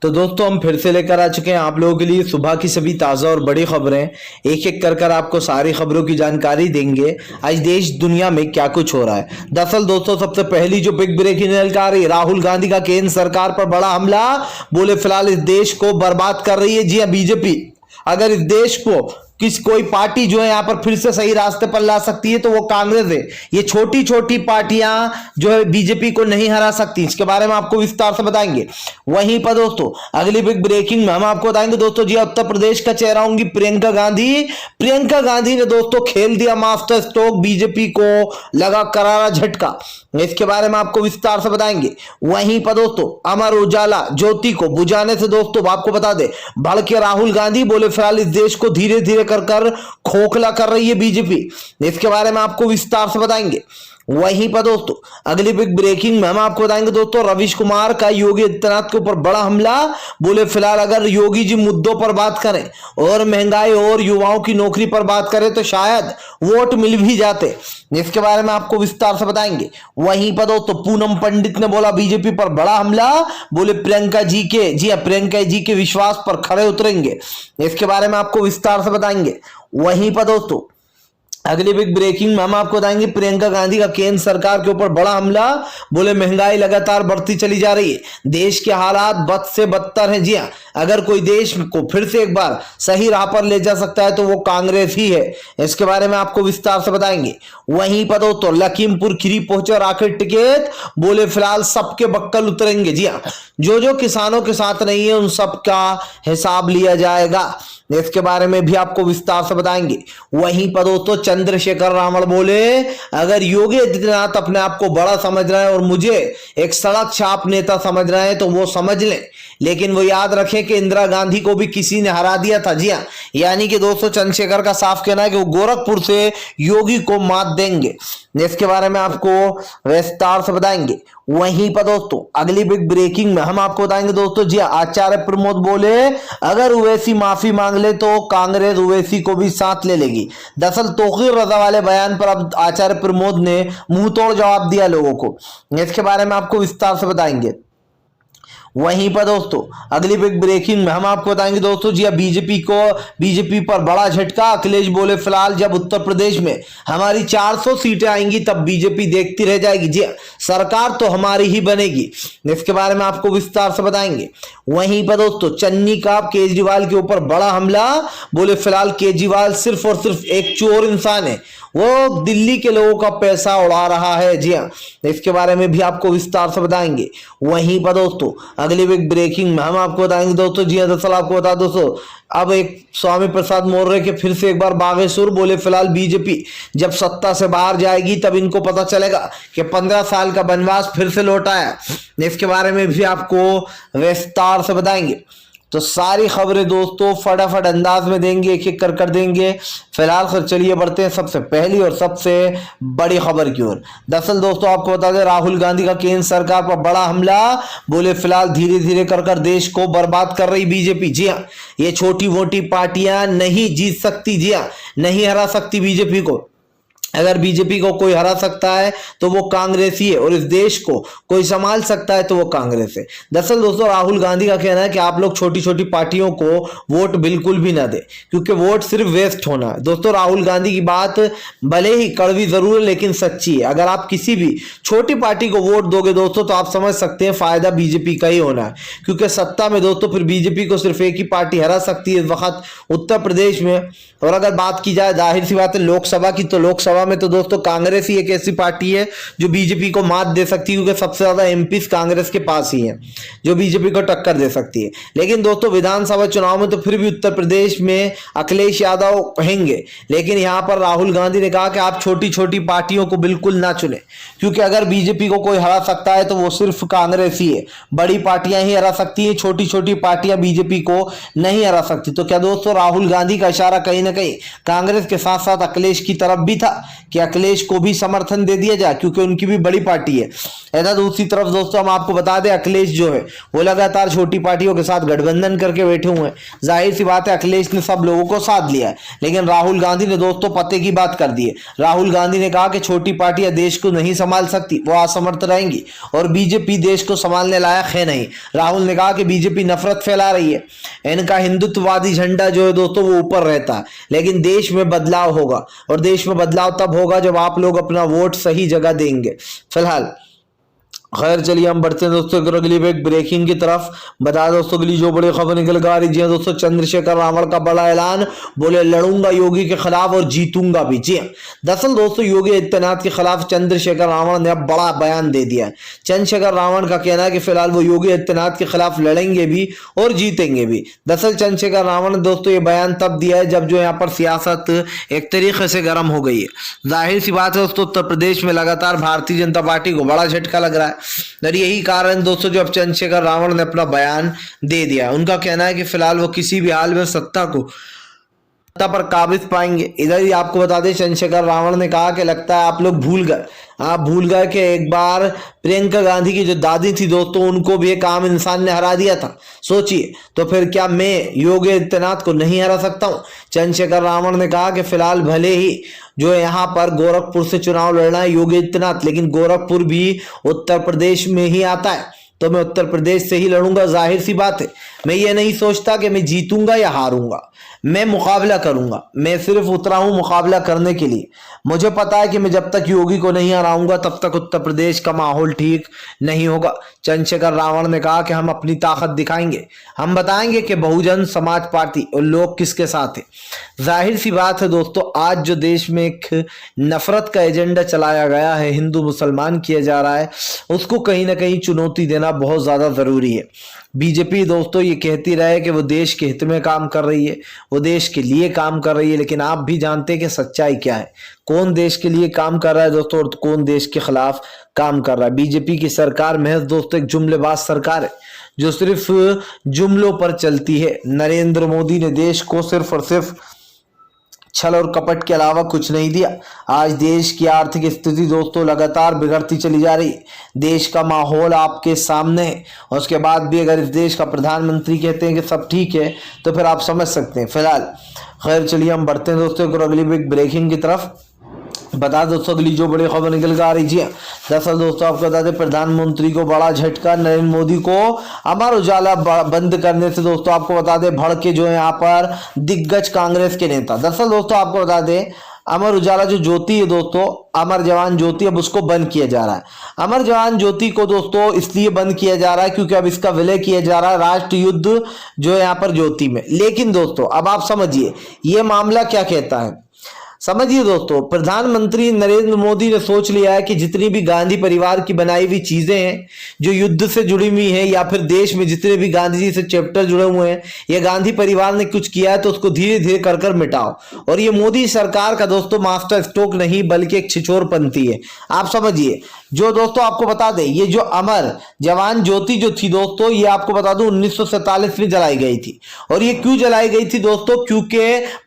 तो दोस्तों हम फिर से लेकर आ चुके हैं आप लोगों के लिए सुबह की सभी ताज़ा और बड़ी खबरें। एक एक कर आपको सारी खबरों की जानकारी देंगे आज देश दुनिया में क्या कुछ हो रहा है। दरअसल दोस्तों सबसे पहली जो बिग ब्रेकिंग न्यूज़ आ रही है, राहुल गांधी का केंद्र सरकार पर बड़ा हमला। बोले फिलहाल इस देश को बर्बाद कर रही है। जी हाँ, बीजेपी अगर इस देश को कोई पार्टी जो है यहां पर फिर से सही रास्ते पर ला सकती है तो वो कांग्रेस है। ये छोटी छोटी पार्टियां जो है बीजेपी को नहीं हरा सकती, इसके बारे में आपको विस्तार से बताएंगे। वहीं पर दोस्तों अगली बिग ब्रेकिंग में हम आपको बताएंगे दोस्तों, जी उत्तर प्रदेश का चेहरा होंगी प्रियंका गांधी। प्रियंका गांधी ने दोस्तों खेल दिया मास्टर स्ट्रोक, बीजेपी को लगा करारा झटका, इसके बारे में आपको विस्तार से बताएंगे। वहीं पर दोस्तों अमर उजाला ज्योति को बुझाने से दोस्तों आपको बता दे भड़के राहुल गांधी। बोले फिलहाल इस देश को धीरे धीरे कर खोखला कर रही है बीजेपी, इसके बारे में आपको विस्तार से बताएंगे। वहीं पर दोस्तों अगली बिग ब्रेकिंग में हम आपको बताएंगे दोस्तों, रविश कुमार का योगी आदित्यनाथ के ऊपर बड़ा हमला। बोले फिलहाल अगर योगी जी मुद्दों पर बात करें और महंगाई और युवाओं की नौकरी पर बात करें तो शायद वोट मिल भी जाते, इसके बारे में आपको विस्तार से बताएंगे। वहीं पर दोस्तों पूनम पंडित ने बोला बीजेपी पर बड़ा हमला। बोले प्रियंका जी के, जी हां, प्रियंका जी के विश्वास पर खरे उतरेंगे, इसके बारे में आपको विस्तार से बताएंगे। वहीं पर दोस्तों अगली बिग ब्रेकिंग में हम आपको बताएंगे प्रियंका गांधी का केंद्र सरकार के ऊपर बड़ा हमला। बोले महंगाई लगातार बढ़ती चली जा रही है, देश के हालात बद से बदतर हैं। जी हां, अगर कोई देश को फिर से एक बार सही राह पर ले जा सकता है तो वो कांग्रेस ही है, इसके बारे में आपको विस्तार से बताएंगे। वहीं पर दोस्तों लखीमपुर खीरी पहुंचे और आखिर टिकट। बोले फिलहाल सबके बक्कल उतरेंगे। जी हां, जो किसानों के साथ नहीं है उन सबका हिसाब लिया जाएगा, इसके बारे में भी आपको विस्तार से बताएंगे। वहीं पर दोस्तों चंद्रशेखर रावण बोले अगर योगी आदित्यनाथ अपने आप को बड़ा समझ रहे हैं और मुझे एक सड़क छाप नेता समझ रहे हैं तो वो समझ लें, लेकिन वो याद रखें कि इंदिरा गांधी को भी किसी ने हरा दिया था। जी हां, यानी कि दोस्तों चंद्रशेखर का साफ कहना है कि वो गोरखपुर से योगी को मात देंगे, इसके बारे में आपको विस्तार से बताएंगे। वहीं पर दोस्तों अगली बिग ब्रेकिंग में हम आपको बताएंगे दोस्तों, जी आचार्य प्रमोद बोले अगर ओवैसी माफी मांग ले तो कांग्रेस ओवैसी को भी साथ ले लेगी। दरअसल तौकीर रजा वाले बयान पर अब आचार्य प्रमोद ने मुंह तोड़ जवाब दिया लोगों को, इसके बारे में आपको विस्तार से बताएंगे। वहीं पर दोस्तों अगली बिग ब्रेकिंग में हम आपको बताएंगे दोस्तों, जी बीजेपी पर बड़ा झटका। अखिलेश बोले फिलहाल जब उत्तर प्रदेश में हमारी 400 सीटें आएंगी तब बीजेपी देखती रह जाएगी। जी सरकार तो हमारी ही बनेगी, इसके बारे में आपको विस्तार से बताएंगे। वहीं पर दोस्तों चन्नी का केजरीवाल के ऊपर बड़ा हमला। बोले फिलहाल केजरीवाल सिर्फ और सिर्फ एक चोर इंसान है, वो दिल्ली के लोगों का पैसा उड़ा रहा है। जी हाँ, इसके बारे में भी आपको विस्तार से बताएंगे। वहीं पर दोस्तों अगली बिग ब्रेकिंग में हम आपको बताएंगे दोस्तों, जी हाँ, दरअसल आपको बता दोस्तों अब एक स्वामी प्रसाद मौर्य के फिर से एक बार बागेश्वर। बोले फिलहाल बीजेपी जब सत्ता से बाहर जाएगी तब इनको पता चलेगा कि 15 साल का वनवास फिर से लौटा है, इसके बारे में भी आपको विस्तार से बताएंगे। तो सारी खबरें दोस्तों फटाफट अंदाज में देंगे, एक एक कर देंगे। फिलहाल सर चलिए बढ़ते हैं सबसे पहली और सबसे बड़ी खबर की ओर। दरअसल दोस्तों आपको बता दें राहुल गांधी का केंद्र सरकार पर बड़ा हमला। बोले फिलहाल धीरे धीरे कर देश को बर्बाद कर रही बीजेपी। जी हाँ, ये छोटी मोटी पार्टियां नहीं जीत सकती। जी हाँ, नहीं हरा सकती बीजेपी को। अगर बीजेपी को कोई हरा सकता है तो वो कांग्रेस ही है, और इस देश को कोई संभाल सकता है तो वो कांग्रेस है। दरअसल दोस्तों राहुल गांधी का कहना है कि आप लोग छोटी छोटी पार्टियों को वोट बिल्कुल भी ना दें, क्योंकि वोट सिर्फ वेस्ट होना है। दोस्तों राहुल गांधी की बात भले ही कड़वी जरूर है लेकिन सच्ची है। अगर आप किसी भी छोटी पार्टी को वोट दोगे दोस्तों तो आप समझ सकते हैं फायदा बीजेपी का ही होना है, क्योंकि सत्ता में दोस्तों फिर बीजेपी को सिर्फ एक ही पार्टी हरा सकती है इस वक्त उत्तर प्रदेश में। और अगर बात की जाए जाहिर सी बात है लोकसभा की, तो लोकसभा में तो दोस्तों कांग्रेस ही एक ऐसी पार्टी है जो बीजेपी को मात दे सकती है, क्योंकि सबसे ज्यादा एमपीस कांग्रेस के पास ही है जो बीजेपी को टक्कर दे सकती है। लेकिन दोस्तों विधानसभा चुनाव में तो फिर भी उत्तर प्रदेश में अखिलेश यादव कहेंगे, लेकिन यहां पर राहुल गांधी ने कहा कि आप छोटी छोटी पार्टियों को बिल्कुल ना चुने, क्योंकि अगर बीजेपी को कोई हरा सकता है तो वो सिर्फ कांग्रेस ही है। बड़ी पार्टियां ही हरा सकती है, छोटी छोटी पार्टियां बीजेपी को नहीं हरा सकती। तो क्या दोस्तों राहुल गांधी का इशारा कहीं ना कहीं कांग्रेस के साथ साथ अखिलेश की तरफ भी था? कि अखिलेश को भी समर्थन दे दिया जाए, क्योंकि उनकी भी बड़ी पार्टी है। इधर दूसरी तरफ दोस्तों हम आपको बता दें, अखिलेश जो है वो लगातार छोटी पार्टियों के साथ गठबंधन करके बैठे हुए हैं। जाहिर सी बात है अखिलेश ने सब लोगों को साथ लिया है, लेकिन राहुल गांधी ने दोस्तों पते की बात कर दी है। राहुल गांधी ने कहा कि छोटी पार्टियां देश को नहीं संभाल सकती, वो असमर्थ रहेंगी, और बीजेपी देश को संभालने लायक है नहीं। राहुल ने कहा कि बीजेपी नफरत फैला रही है, इनका हिंदुत्ववादी झंडा जो है दोस्तों वो ऊपर रहता है, लेकिन देश में बदलाव होगा, और देश में बदलाव तब होगा जब आप लोग अपना वोट सही जगह देंगे। फिलहाल खैर चलिए हम बढ़ते हैं दोस्तों अगली एक ब्रेकिंग की तरफ। बता दोस्तों अगली जो बड़ी खबर निकल कर आ रही है दोस्तों, चंद्रशेखर रावण का बड़ा ऐलान, बोले लड़ूंगा योगी के खिलाफ और जीतूंगा भी। जी दरअसल दोस्तों योगी आदित्यनाथ के खिलाफ चंद्रशेखर रावण ने अब बड़ा बयान दे दिया है। चंद्रशेखर रावण का कहना है कि फिलहाल वो योगी आदित्यनाथ के खिलाफ लड़ेंगे भी और जीतेंगे भी। दरअसल चंद्रशेखर रावण ने दोस्तों ये बयान तब दिया है जब जो यहाँ पर सियासत एक तरीके से गर्म हो गई है। जाहिर सी बात है दोस्तों उत्तर प्रदेश में लगातार भारतीय जनता पार्टी को बड़ा झटका लग रहा है, और यही कारण दोस्तों जो अब चंद्रशेखर रावण ने अपना बयान दे दिया है। उनका कहना है कि फिलहाल वो किसी भी हाल में सत्ता पर काबिज पाएंगे। इधर ही आपको बता दें चंद्रशेखर रावण ने कहा कि लगता है आप लोग भूल गए कि एक बार प्रियंका गांधी की जो दादी थी दोस्तों उनको भी एक आम इंसान ने हरा दिया था। सोचिए तो फिर क्या मैं योगी आदित्यनाथ को नहीं हरा सकता हूं? चंद्रशेखर रावण ने कहा कि फिलहाल भले ही जो यहाँ पर गोरखपुर से चुनाव लड़ना है योगी आदित्यनाथ, लेकिन गोरखपुर भी उत्तर प्रदेश में ही आता है, तो मैं उत्तर प्रदेश से ही लड़ूंगा। जाहिर सी बात है मैं ये नहीं सोचता कि मैं जीतूंगा या हारूंगा, मैं मुकाबला करूंगा। मैं सिर्फ उतरा हूं मुकाबला करने के लिए। मुझे पता है कि मैं जब तक योगी को नहीं हराऊंगा तब तक उत्तर प्रदेश का माहौल ठीक नहीं होगा। चंद्रशेखर रावण ने कहा कि हम अपनी ताकत दिखाएंगे, हम बताएंगे कि बहुजन समाज पार्टी और लोग किसके साथ है। जाहिर सी बात है दोस्तों आज जो देश में एक नफरत का एजेंडा चलाया गया है, हिंदू मुसलमान किया जा रहा है, उसको कहीं ना कहीं चुनौती देना बहुत ज्यादा जरूरी है। बीजेपी दोस्तों ये कहती रहे कि वो देश के हित में काम कर रही है, वो देश के लिए काम कर रही है, लेकिन आप भी जानते हैं कि सच्चाई क्या है, कौन देश के लिए काम कर रहा है दोस्तों और कौन देश के खिलाफ काम कर रहा है। बीजेपी की सरकार महज दोस्तों एक जुमलेबाज सरकार है जो सिर्फ जुमलों पर चलती है। नरेंद्र मोदी ने देश को सिर्फ और सिर्फ छल और कपट के अलावा कुछ नहीं दिया। आज देश की आर्थिक स्थिति दोस्तों लगातार बिगड़ती चली जा रही है, देश का माहौल आपके सामने है, और उसके बाद भी अगर इस देश का प्रधानमंत्री कहते हैं कि सब ठीक है तो फिर आप समझ सकते हैं। फिलहाल खैर चलिए हम बढ़ते हैं दोस्तों अगली ब्रेकिंग की तरफ। बता दोस्तों अगली जो बड़ी खबर निकल कर आ रही है, दरअसल दोस्तों आपको बता दें प्रधानमंत्री को बड़ा झटका, नरेंद्र मोदी को अमर उजाला बंद करने से दोस्तों आपको बता दें भड़के जो है यहाँ पर दिग्गज कांग्रेस के नेता। दरअसल दोस्तों आपको बता दें अमर उजाला जो ज्योति है दोस्तों, अमर जवान ज्योति, अब उसको बंद किया जा रहा है। अमर जवान ज्योति को दोस्तों इसलिए बंद किया जा रहा है क्योंकि अब इसका विलय किया जा रहा है राष्ट्र युद्ध जो है यहाँ पर ज्योति में। लेकिन दोस्तों अब आप समझिए ये मामला क्या कहता है। समझिए दोस्तों प्रधानमंत्री नरेंद्र मोदी ने सोच लिया है कि जितनी भी गांधी परिवार की बनाई हुई चीजें हैं जो युद्ध से जुड़ी हुई हैं, या फिर देश में जितने भी गांधी जी से चैप्टर जुड़े हुए हैं, ये गांधी परिवार ने कुछ किया है तो उसको धीरे धीरे कर कर मिटाओ। और ये मोदी सरकार का दोस्तों मास्टर स्ट्रोक नहीं बल्कि एक छिछोरपंथी है। आप समझिए जो दोस्तों आपको बता दें ये जो अमर जवान ज्योति जो थी दोस्तों, ये आपको बता दूं 1947 में जलाई गई थी। और ये क्यों जलाई गई थी दोस्तों? क्योंकि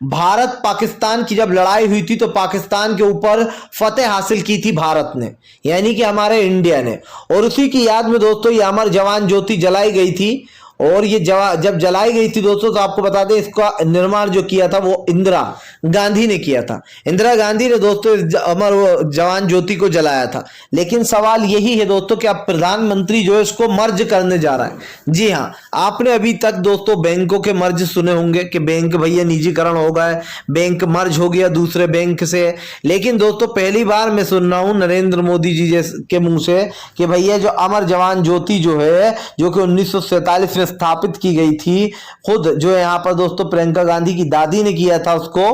भारत पाकिस्तान की जब लड़ाई हुई थी तो पाकिस्तान के ऊपर फतेह हासिल की थी भारत ने, यानी कि हमारे इंडिया ने, और उसी की याद में दोस्तों ये अमर जवान ज्योति जलाई गई थी। और ये जब जलाई गई थी दोस्तों तो आपको बता दें इसका निर्माण जो किया था वो इंदिरा गांधी ने किया था। इंदिरा गांधी ने दोस्तों अमर जवान ज्योति को जलाया था। लेकिन सवाल यही है दोस्तों कि अब प्रधानमंत्री जो है इसको मर्ज करने जा रहा है। जी हाँ, आपने अभी तक दोस्तों बैंकों के मर्ज सुने होंगे कि बैंक भैया निजीकरण हो गया, बैंक मर्ज हो गया दूसरे बैंक से। लेकिन दोस्तों पहली बार मैं सुन रहा हूं नरेंद्र मोदी जी के मुंह से कि भैया जो अमर जवान ज्योति जो है जो कि 1947 में स्थापित की गई थी, खुद जो यहाँ पर दोस्तों प्रियंका गांधी की दादी ने किया था उसको,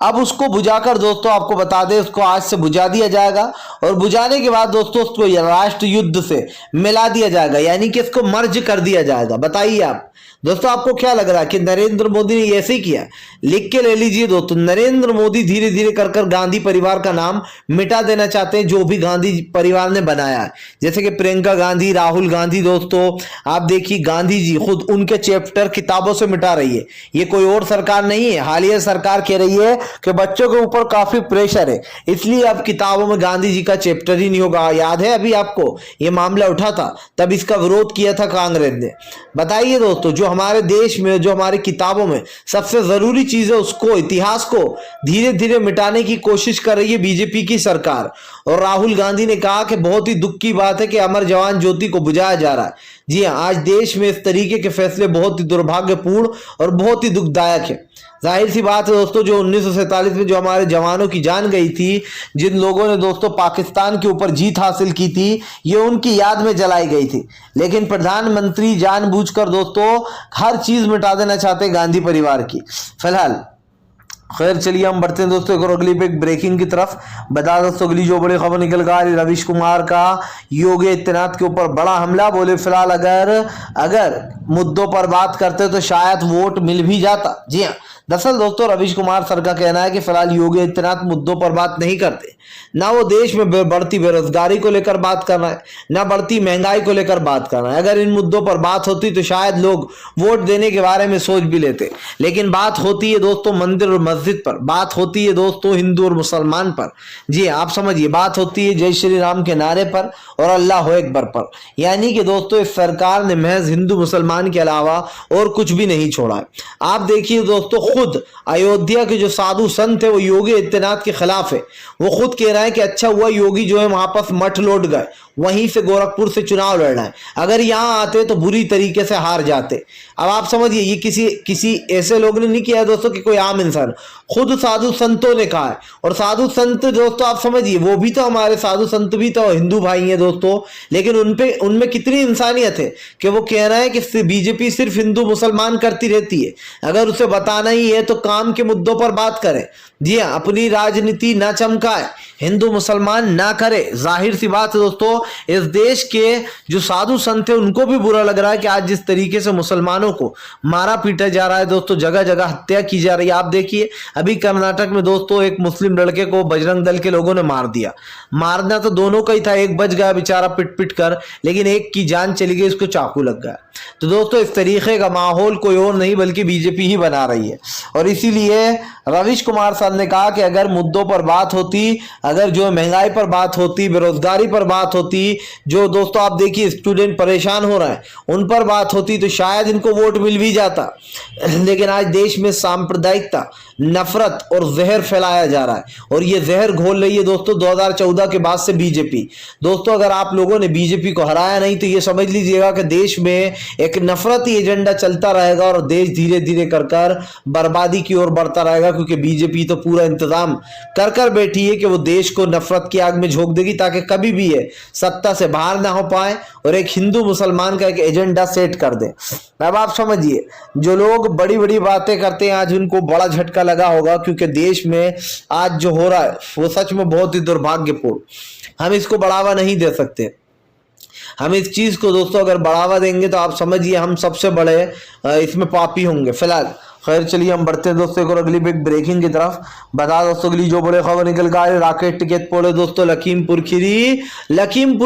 अब उसको बुझाकर दोस्तों आपको बता दें उसको आज से बुझा दिया जाएगा। और बुझाने के बाद दोस्तों उसको राष्ट्र युद्ध से मिला दिया जाएगा, यानी कि इसको मर्ज कर दिया जाएगा। बताइए आप दोस्तों आपको क्या लग रहा है कि नरेंद्र मोदी ने ऐसे ही किया? लिख के ले लीजिए दोस्तों, नरेंद्र मोदी धीरे धीरे कर कर गांधी परिवार का नाम मिटा देना चाहते हैं जो भी गांधी परिवार ने बनाया है। जैसे कि प्रियंका गांधी, राहुल गांधी दोस्तों आप देखिए गांधी जी खुद उनके चैप्टर किताबों से मिटा रही है। ये कोई और सरकार नहीं है, हालिया सरकार कह रही है कि बच्चों के ऊपर काफी प्रेशर है, इसलिए अब किताबों में गांधी जी का चैप्टर ही नहीं होगा। याद है अभी आपको ये मामला उठा था, तब इसका विरोध किया था कांग्रेस ने। बताइए दोस्तों, जो हमारे देश में, जो हमारी किताबों में सबसे जरूरी चीज है, उसको, इतिहास को धीरे धीरे मिटाने की कोशिश कर रही है बीजेपी की सरकार। और राहुल गांधी ने कहा कि बहुत ही दुख की बात है कि अमर जवान ज्योति को बुझाया जा रहा है। जी हाँ, आज देश में इस तरीके के फैसले बहुत ही दुर्भाग्यपूर्ण और बहुत ही दुखदायक है। जाहिर सी बात है दोस्तों, जो 1947 में जो हमारे जवानों की जान गई थी, जिन लोगों ने दोस्तों पाकिस्तान के ऊपर जीत हासिल की थी, ये उनकी याद में जलाई गई थी। लेकिन प्रधानमंत्री जानबूझकर दोस्तों हर चीज मिटा देना चाहते हैं गांधी परिवार की। फिलहाल खैर चलिए हम बढ़ते हैं दोस्तों एक और अगली पे ब्रेकिंग की तरफ। बता दोस्तों अगली जो बड़ी खबर निकल कर आ रही, रवीश कुमार का योगी आदित्यनाथ के ऊपर बड़ा हमला। बोले फिलहाल अगर मुद्दों पर बात करते तो शायद वोट मिल भी जाता। जी हाँ, दरअसल दोस्तों रवीश कुमार सर का कहना है कि फिलहाल योगी आदित्यनाथ मुद्दों पर बात नहीं करते, ना वो देश में बढ़ती बेरोजगारी को लेकर बात करना है, ना बढ़ती महंगाई को लेकर बात करना है। अगर इन मुद्दों पर बात होती तो शायद लोग वोट देने के बारे में सोच भी लेते। लेकिन बात होती है दोस्तों मंदिर और मस्जिद पर, बात होती है दोस्तों हिंदू और मुसलमान पर। जी आप समझिए, बात होती है जय श्री राम के नारे पर और अल्लाह अकबर पर। यानी कि दोस्तों इस सरकार ने महज हिंदू मुसलमान के अलावा और कुछ भी नहीं छोड़ा है। आप देखिए दोस्तों, खुद अयोध्या के जो साधु संत है वो योगी आदित्यनाथ के खिलाफ है। वो खुद कह रहा है कि अच्छा हुआ योगी जो है वापस मठ लौट गए, वहीं से गोरखपुर से चुनाव लड़ना है, अगर यहां आते तो बुरी तरीके से हार जाते। अब आप समझिए, ये किसी ऐसे लोग ने नहीं किया है दोस्तों कि कोई आम इंसान, खुद साधु संतों ने कहा है। और साधु संत दोस्तों आप समझिए, वो भी तो हमारे साधु संत भी तो हिंदू भाई हैं दोस्तों, लेकिन उनमें कितनी इंसानियत है कि वो कह रहा है कि बीजेपी सिर्फ हिंदू मुसलमान करती रहती है, अगर उसे बताना ही है तो काम के मुद्दों पर बात करें। जी हाँ, अपनी राजनीति ना चमकाए, हिंदू मुसलमान ना करे। जाहिर सी बात है दोस्तों, इस देश के जो साधु संत है उनको भी बुरा लग रहा है कि आज जिस तरीके से मुसलमानों को मारा पीटा जा रहा है दोस्तों, जगह जगह हत्या की जा रही है। आप देखिए अभी कर्नाटक में दोस्तों एक मुस्लिम लड़के को बजरंग दल के लोगों ने मार दिया। मारना तो दोनों का ही था, एक बच गया बेचारा पिट पिट कर, लेकिन एक की जान चली गई, उसको चाकू लग गया। तो दोस्तों इस तरीके का माहौल कोई और नहीं बल्कि बीजेपी ही बना रही है। और इसीलिए रवीश कुमार सर ने कहा कि अगर मुद्दों पर बात होती, अगर जो महंगाई पर बात होती, बेरोजगारी पर बात होती, जो दोस्तों आप देखिए स्टूडेंट परेशान हो रहे हैं उन पर बात होती तो शायद इनको वोट मिल भी जाता। लेकिन आज देश में सांप्रदायिकता, नफरत और जहर फैलाया जा रहा है, और ये जहर घोल रही है दोस्तों 2014 के बाद से बीजेपी। दोस्तों अगर आप लोगों ने बीजेपी को हराया नहीं तो ये समझ लीजिएगा कि देश में एक नफरती एजेंडा चलता रहेगा और देश धीरे धीरे कर बर्बादी की ओर बढ़ता रहेगा, क्योंकि बीजेपी तो पूरा इंतजाम कर बैठी है कि वो देश को नफरत की आग में झोंक देगी ताकि कभी भी ये सत्ता से बाहर ना हो पाए और एक हिंदू मुसलमान का एक एजेंडा सेट कर दे। अब आप समझिए, जो लोग बड़ी बड़ी बातें करते हैं आज उनको बड़ा झटका लगा होगा, क्योंकि देश में आज जो हो रहा है वो सच में बहुत ही दुर्भाग्यपूर्ण। हम इसको बढ़ावा नहीं दे सकते। हम इस चीज को दोस्तों अगर बढ़ावा देंगे तो आप समझिए हम सबसे बड़े इसमें पापी होंगे। फिलहाल खैर चलिए हम बढ़ते हैं दोस्तों एक और अगली बिग ब्रेकिंग की तरफ। बता दोस्तों अगली जो बड़े खबर निकल कर आ रही, राकेट टिकट पोड़े दोस्तों लखीमपुर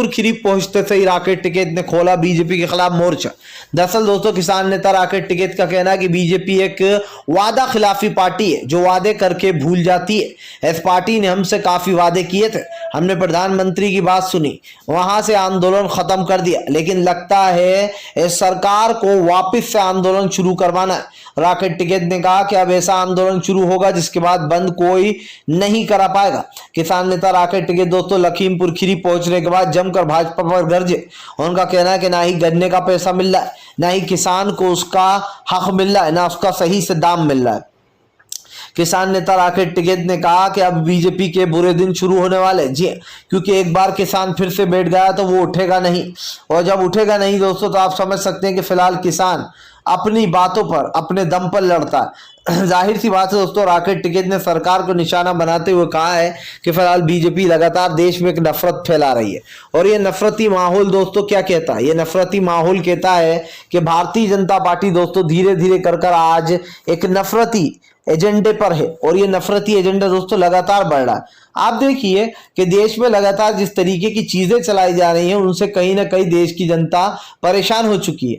खीरी पहुंचते से ही राकेट टिकट ने खोला बीजेपी के खिलाफ मोर्चा। दरअसल दोस्तों किसान नेता राकेट टिकट का कहना है कि बीजेपी एक वादा खिलाफी पार्टी है जो वादे करके भूल जाती है। इस पार्टी ने हमसे काफी वादे किए थे, हमने प्रधानमंत्री की बात सुनी, वहां से आंदोलन खत्म कर दिया, लेकिन लगता है इस सरकार को वापस से आंदोलन शुरू करवाना है। राकेट टिकैत ने कहा कि अब ऐसा आंदोलन शुरू होगा जिसके बाद बंद कोई नहीं करा पाएगा। किसान नेता राकेट टिकैत दोस्तों लखीमपुर खीरी पहुंचने के बाद जमकर भाजपा पर गरजे। उनका कहना है कि ना ही गन्ने का पैसा मिल रहा है, ना ही किसान को उसका हक मिल रहा है, ना उसका सही से दाम मिल रहा है। किसान नेता राकेट टिकैत ने कहा कि अब बीजेपी के बुरे दिन शुरू होने वाले। जी, क्योंकि एक बार किसान फिर से बैठ गया तो वो उठेगा नहीं, और जब उठेगा नहीं दोस्तों तो आप समझ सकते हैं कि फिलहाल किसान अपनी बातों पर अपने दम पर लड़ता है। जाहिर सी बात है दोस्तों, राकेट टिकैत ने सरकार को निशाना बनाते हुए कहा है कि फिलहाल बीजेपी लगातार देश में एक नफरत फैला रही है। और ये नफरती माहौल दोस्तों क्या कहता है? ये नफरती माहौल कहता है कि भारतीय जनता पार्टी दोस्तों धीरे धीरे कर आज एक नफरती एजेंडे पर है, और ये नफरती एजेंडा दोस्तों लगातार बढ़ रहा है। आप देखिए कि देश में लगातार जिस तरीके की चीजें चलाई जा रही हैं उनसे कहीं ना कहीं देश की जनता परेशान हो चुकी है।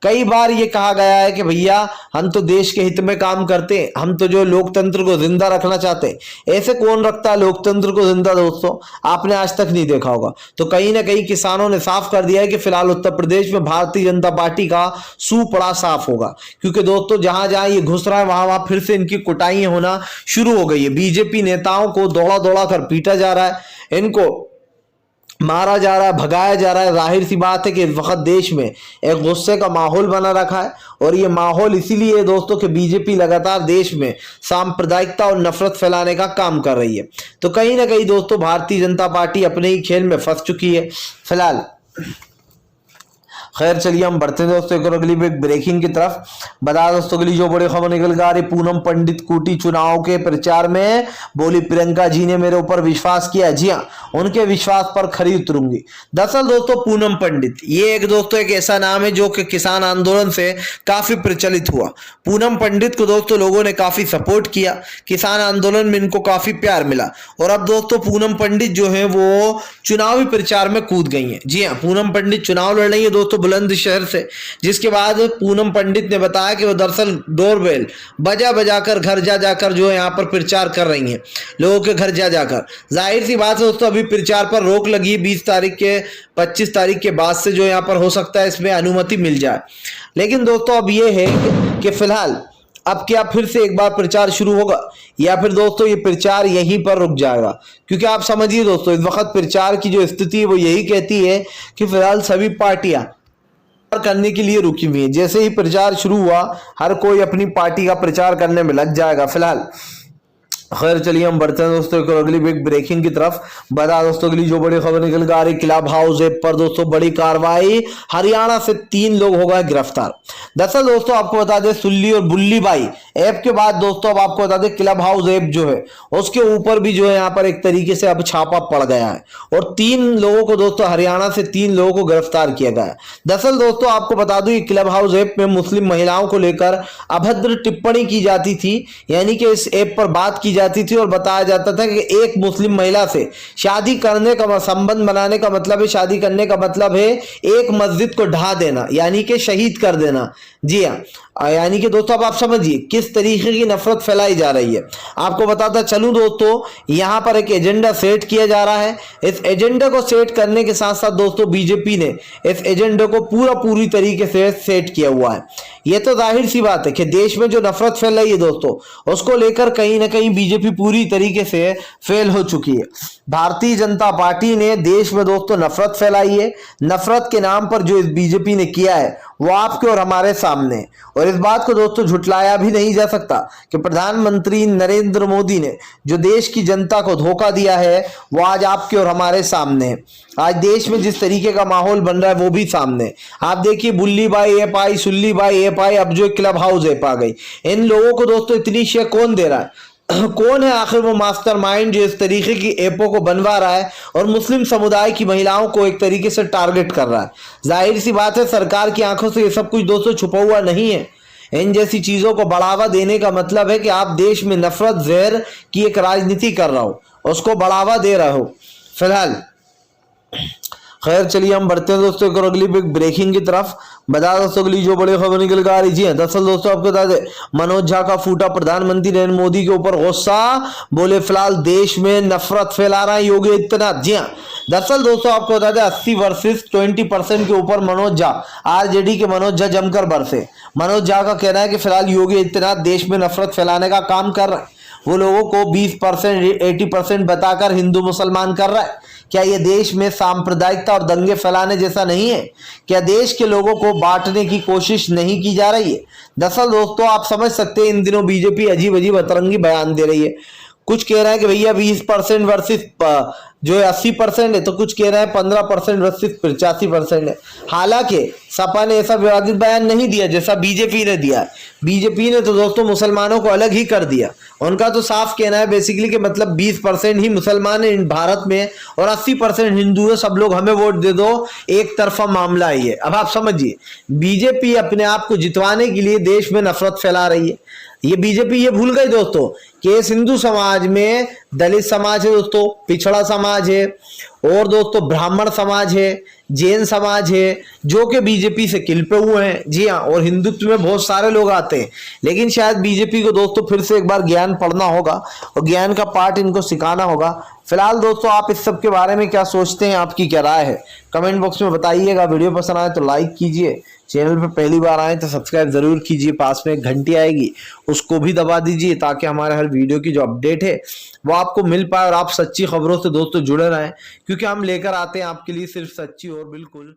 कई बार ये कहा गया है कि भैया हम तो देश के हित में काम करते हैं, हम तो जो लोकतंत्र को जिंदा रखना चाहते हैं। ऐसे कौन रखता है लोकतंत्र को जिंदा दोस्तों? आपने आज तक नहीं देखा होगा। तो कहीं ना कहीं किसानों ने साफ कर दिया है कि फिलहाल उत्तर प्रदेश में भारतीय जनता पार्टी का सू पड़ा साफ होगा, क्योंकि दोस्तों जहां जहां ये घुस रहा है वहां वहां फिर से इनकी कुटाइयां होना शुरू हो गई है। बीजेपी नेताओं को दौड़ा दौड़ा कर पीटा जा रहा है, इनको मारा जा रहा है, भगाया जा रहा है। जाहिर सी बात है कि इस वक्त देश में एक गुस्से का माहौल बना रखा है, और ये माहौल इसीलिए है दोस्तों कि बीजेपी लगातार देश में सांप्रदायिकता और नफरत फैलाने का काम कर रही है। तो कहीं ना कहीं दोस्तों भारतीय जनता पार्टी अपने ही खेल में फंस चुकी है फिलहाल। खैर चलिए हम बढ़ते हैं दोस्तों एक और अगली ब्रेकिंग की तरफ। बता दोस्तों अगली जो बड़ी खबर निकल कर आ रही, पूनम पंडित कुटी चुनाव के प्रचार में बोली प्रियंका जी ने मेरे ऊपर विश्वास किया। जी हाँ, उनके विश्वास पर खरी उतरूंगी। दरअसल दोस्तों पूनम पंडित ये एक दोस्तों एक ऐसा नाम है जो कि किसान आंदोलन से काफी प्रचलित हुआ। पूनम पंडित को दोस्तों लोगों ने काफी सपोर्ट किया, किसान आंदोलन में इनको काफी प्यार मिला, और अब दोस्तों पूनम पंडित जो है वो चुनावी प्रचार में कूद गई है। जी हाँ, पूनम पंडित चुनाव लड़ रही है दोस्तों बुलंदशहर से, जिसके बाद पूनम पंडित ने बताया कि वो दरअसल डोरबेल बजा बजा कर घर जा जाकर जो है यहाँ पर प्रचार कर रही हैं, लोगों के घर जा जाकर। जाहिर सी बात है दोस्तों अभी प्रचार पर रोक लगी, 20 तारीख के 25 तारीख के बाद से जो यहाँ पर हो सकता है इसमें अनुमति मिल जाए। लेकिन दोस्तों अब ये है कि फिलहाल अब क्या फिर से एक बार प्रचार शुरू होगा, या फिर दोस्तों ये प्रचार यहीं पर रुक जाएगा? क्योंकि आप समझिए दोस्तों इस वक्त प्रचार की जो स्थिति है वो यही कहती है कि फिलहाल सभी पार्टियां करने के लिए रुकी हुई है। जैसे ही प्रचार शुरू हुआ हर कोई अपनी पार्टी का प्रचार करने में लग जाएगा फिलहाल। खैर चलिए हम बढ़ते हैं दोस्तों एक अगली बिग ब्रेकिंग की तरफ। बता दोस्तों अगली जो बड़ी खबर निकल कर आ रही, क्लब हाउस ऐप पर दोस्तों बड़ी कार्रवाई, हरियाणा से 3 लोग हो गए गिरफ्तार। दरअसल दोस्तों आपको बता दें सुल्ली और बुल्ली बाई ऐप के बाद दोस्तों अब आपको बता दें क्लब हाउस ऐप जो है उसके ऊपर भी जो है यहाँ पर एक तरीके से अब छापा पड़ गया है, और 3 लोगों को दोस्तों हरियाणा से 3 लोगों को गिरफ्तार किया गया है। दरअसल दोस्तों आपको बता दूं क्लब हाउस ऐप में मुस्लिम महिलाओं को लेकर अभद्र टिप्पणी की जाती थी, यानी कि इस ऐप पर बात की जाती थी और बताया जाता था कि एक मुस्लिम महिला से शादी करने का संबंध बनाने का मतलब है, शादी करने का मतलब है एक मस्जिद को ढा देना, यानी कि शहीद कर देना। जी हाँ, यानी कि दोस्तों अब आप समझिए किस तरीके की नफरत फैलाई जा रही है। आपको बताता चलूं दोस्तों यहाँ पर एक एजेंडा सेट किया जा रहा है। इस एजेंडा को सेट करने के साथ साथ दोस्तों बीजेपी ने इस एजेंडा को पूरी तरीके से सेट किया हुआ है। यह तो जाहिर सी बात है कि देश में जो नफरत फैल रही है दोस्तों उसको लेकर कहीं ना कहीं बीजेपी पूरी तरीके से फेल हो चुकी है। भारतीय जनता पार्टी ने देश में दोस्तों नफरत फैलाई है। नफरत के नाम पर जो इस बीजेपी ने किया है वो आपके और हमारे सामने, और इस बात को दोस्तों झुटलाया भी नहीं जा सकता कि प्रधानमंत्री नरेंद्र मोदी ने जो देश की जनता को धोखा दिया है वो आज आपके और हमारे सामने है। आज देश में जिस तरीके का माहौल बन रहा है वो भी सामने। आप देखिए बुल्ली बाई ऐप आई, सुल्ली बाई ऐप आई, अब जो क्लब हाउस ऐप आ गई। इन लोगों को दोस्तों इतनी शेयर कौन दे रहा है? कौन है आखिर वो मास्टरमाइंड जो इस तरीके की ऐपों को बनवा रहा है और मुस्लिम समुदाय की महिलाओं को एक तरीके से टारगेट कर रहा है? जाहिर सी बात है सरकार की आंखों से ये सब कुछ दोस्तों छुपा हुआ नहीं है। इन जैसी चीजों को बढ़ावा देने का मतलब है कि आप देश में नफरत जहर की एक राजनीति कर रहे हो, उसको बढ़ावा दे रहे हो फिलहाल। खैर चलिए हम बढ़ते हैं दोस्तों एक और अगली बिग ब्रेकिंग की तरफ। बता दोस्तों अगली जो बड़ी खबर निकल कर आ रही है, दरअसल दोस्तों आपको बता दें मनोज झा का फूटा प्रधानमंत्री नरेंद्र मोदी के ऊपर गुस्सा, बोले फिलहाल देश में नफरत फैला रहा है योगी आदित्यनाथ। जी हाँ, दरअसल दोस्तों आपको बता दें 80 वर्सेस 20% के ऊपर मनोज झा, आरजेडी के मनोज झा जमकर बरसे। मनोज झा का कहना है कि फिलहाल योगी आदित्यनाथ देश में नफरत फैलाने का काम कर रहा है, वो लोगों को 20% 80% बताकर हिंदू मुसलमान कर रहा है। क्या ये देश में सांप्रदायिकता और दंगे फैलाने जैसा नहीं है? क्या देश के लोगों को बांटने की कोशिश नहीं की जा रही है? दरअसल दोस्तों आप समझ सकते हैं इन दिनों बीजेपी अजीब अजीब अतरंगी बयान दे रही है। कुछ कह रहा है कि भैया 20% वर्सेस जो है 80% है, तो कुछ कह रहा है 15% वर्सेस 85% है। हालांकि सपा ने ऐसा विवादित बयान नहीं दिया जैसा बीजेपी ने दिया है। बीजेपी ने तो दोस्तों मुसलमानों को अलग ही कर दिया। उनका तो साफ कहना है बेसिकली कि मतलब 20% ही मुसलमान है भारत में और 80% हिंदू है, सब लोग हमें वोट दे दो, एक तरफा मामला है ये। अब आप समझिए बीजेपी अपने आप को जितवाने के लिए देश में नफरत फैला रही है। ये बीजेपी ये भूल गई दोस्तों कि इस हिंदू समाज में दलित समाज है दोस्तों, पिछड़ा समाज है, और दोस्तों ब्राह्मण समाज है, जैन समाज है, जो कि बीजेपी से किल पे हुए हैं। जी हाँ, और हिंदुत्व में बहुत सारे लोग आते हैं, लेकिन शायद बीजेपी को दोस्तों फिर से एक बार ज्ञान पढ़ना होगा और ज्ञान का पाठ इनको सिखाना होगा। फिलहाल दोस्तों आप इस सब के बारे में क्या सोचते हैं, आपकी क्या राय है, कमेंट बॉक्स में बताइएगा। वीडियो पसंद आए तो लाइक कीजिए, चैनल पर पहली बार आए तो सब्सक्राइब जरूर कीजिए, पास में एक घंटी आएगी उसको भी दबा दीजिए ताकि हमारे हर वीडियो की जो अपडेट है वो आपको मिल पाए और आप सच्ची खबरों से दोस्तों जुड़े रहें, क्योंकि हम लेकर आते हैं आपके लिए सिर्फ सच्ची और बिल्कुल